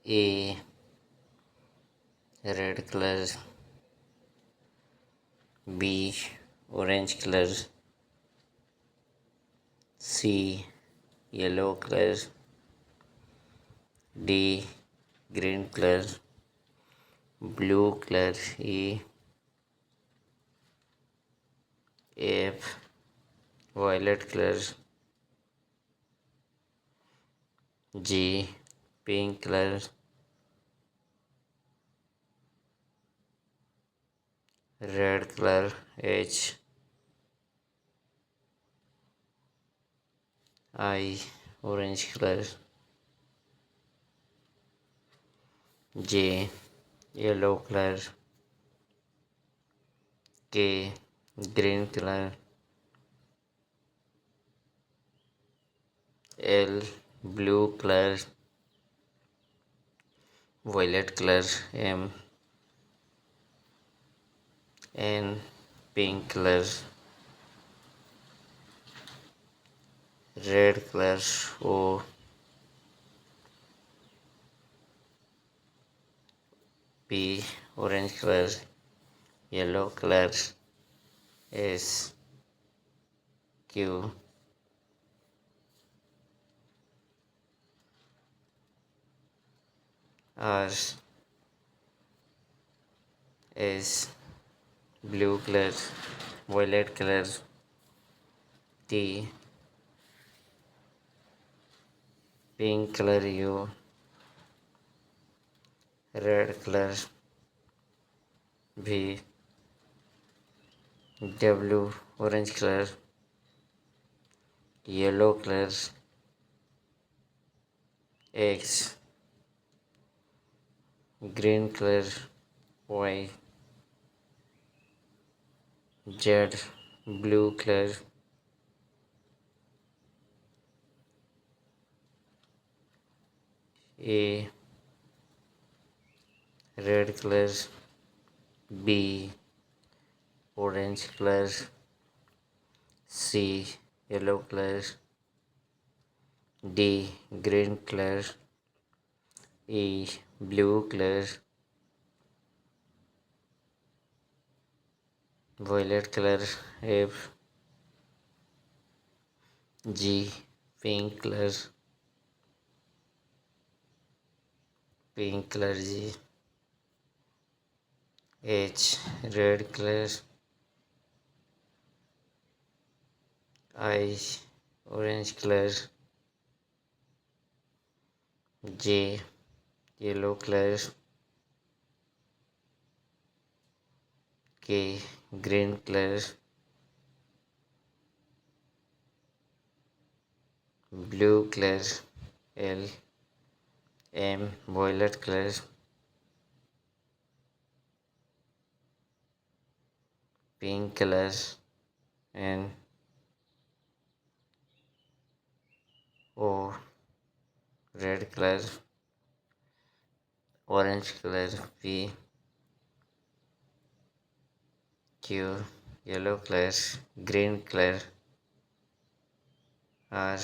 A red color, B orange color, C yellow color, D green color, blue color, E F violet color, G pink color, red color, H I orange color, J yellow color, K green color, L blue color, violet color, M N pink color, red color, O P orange color, yellow color, S Q R S blue color, violet color, T pink color, U red color, V W orange color, yellow color, X green color, Y Z blue color, A red color, B orange color, C yellow color, D green color, E blue color, violet color, F G pink color, G H red color, I orange color, J yellow color, K green color, blue color, L M violet color, pink color, and O red color, orange color, P Q yellow color, green color, R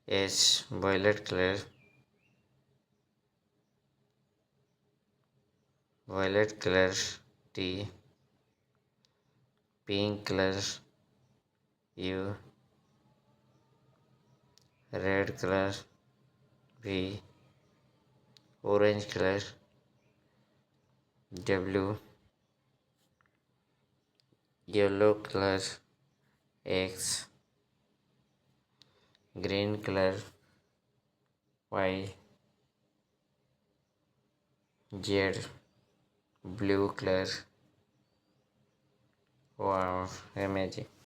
S violet color, T pink color, U red color, V orange color, W yellow color, X green color, Y Z blue color. Wow, amazing.